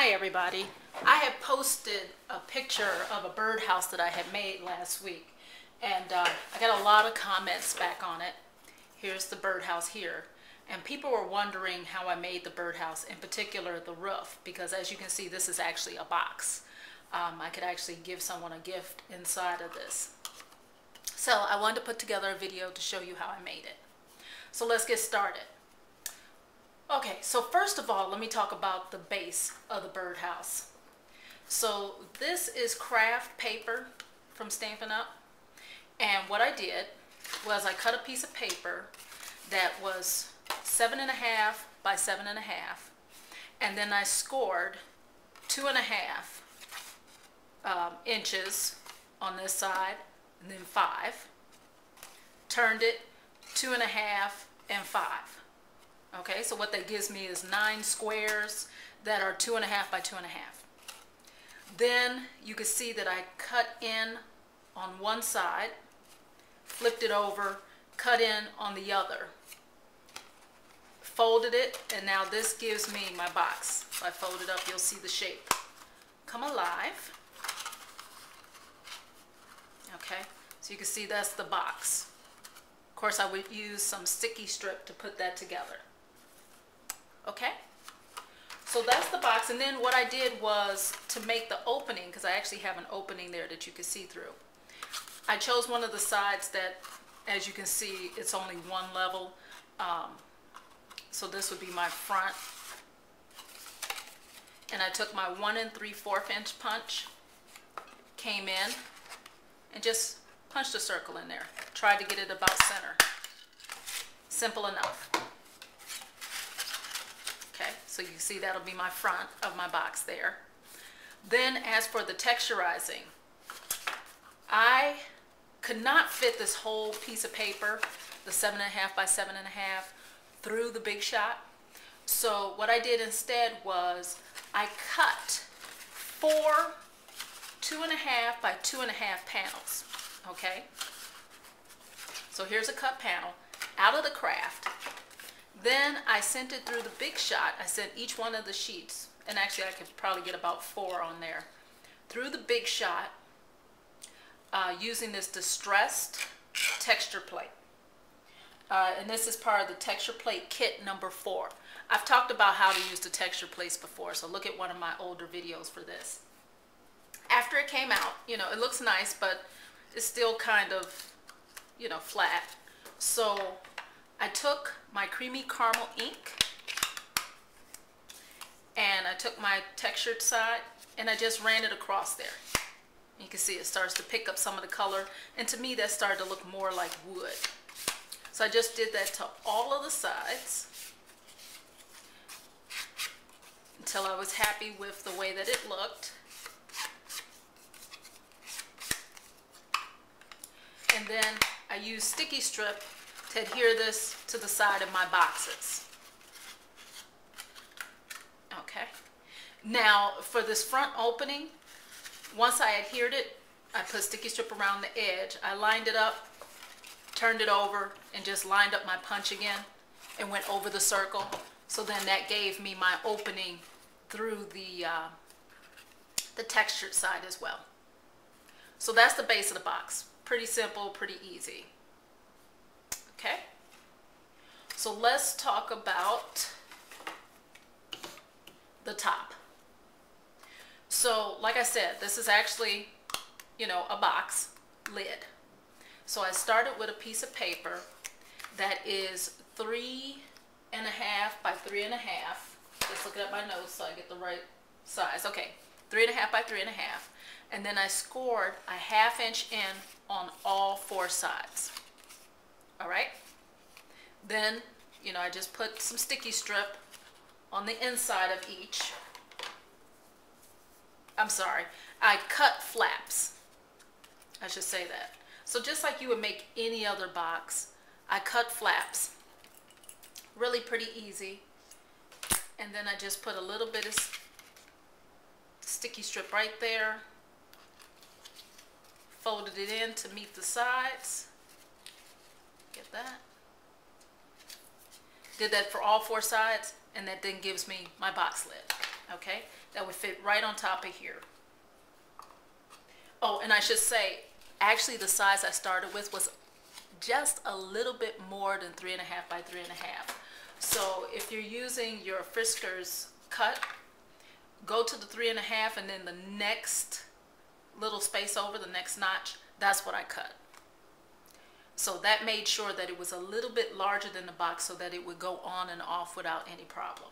Hi everybody. I had posted a picture of a birdhouse that I had made last week, and I got a lot of comments back on it. Here's the birdhouse here, and people were wondering how I made the birdhouse, in particular the roof, because as you can see this is actually a box. I could actually give someone a gift inside of this. So I wanted to put together a video to show you how I made it. So let's get started. Okay, so first of all, let me talk about the base of the birdhouse. So this is craft paper from Stampin' Up. And what I did was I cut a piece of paper that was 7.5 by 7.5, and then I scored 2.5 inches on this side, and then 5. Turned it 2.5 and 5. Okay, so what that gives me is 9 squares that are 2.5 by 2.5. Then you can see that I cut in on one side, flipped it over, cut in on the other, folded it, and now this gives me my box. If I fold it up, you'll see the shape come alive. Okay, so you can see that's the box. Of course, I would use some sticky strip to put that together. Okay, so that's the box. And then what I did was to make the opening, because I actually have an opening there that you can see through. I chose one of the sides that, as you can see, it's only one level. So this would be my front. And I took my 1 3/4 inch punch, came in, and just punched a circle in there. Tried to get it about center. Simple enough. Okay, so you see that'll be my front of my box there. Then as for the texturizing, I could not fit this whole piece of paper, the 7.5 by 7.5, through the Big Shot. So what I did instead was I cut 4 2.5 by 2.5 panels. Okay, so here's a cut panel out of the craft. Then I sent it through the Big Shot. I sent each one of the sheets, and actually I could probably get about 4 on there, through the Big Shot using this distressed texture plate. And this is part of the texture plate kit number 4. I've talked about how to use the texture plates before, so look at one of my older videos for this. After it came out, you know, it looks nice, but it's still kind of, you know, flat. So I took my creamy caramel ink and I took my textured side and I just ran it across there. You can see it starts to pick up some of the color, and to me that started to look more like wood. So I just did that to all of the sides until I was happy with the way that it looked. And then I used sticky strip to adhere this to the side of my boxes. Okay. Now for this front opening, once I adhered it, I put sticky strip around the edge. I lined it up, turned it over, and just lined up my punch again and went over the circle. So then that gave me my opening through the textured side as well. So that's the base of the box. Pretty simple, pretty easy. Okay, so let's talk about the top. So like I said, this is actually, you know, a box lid. So I started with a piece of paper that is 3.5 by 3.5. Just looking at my notes so I get the right size. Okay, 3.5 by 3.5. And then I scored a 1/2 inch in on all 4 sides. All right. Then, you know, I just put some sticky strip on the inside of each. I'm sorry, I cut flaps. I should say that. So just like you would make any other box, I cut flaps. Really pretty easy. And then I just put a little bit of sticky strip right there. Folded it in to meet the sides. Get that? Did that for all 4 sides. and that then gives me my box lid. Okay, that would fit right on top of here. Oh, and I should say, actually the size I started with was just a little bit more than 3.5 by 3.5. So if you're using your Friskers cut, go to the 3.5, and then the next little space over, the next notch, that's what I cut. So that made sure that it was a little bit larger than the box so that it would go on and off without any problem.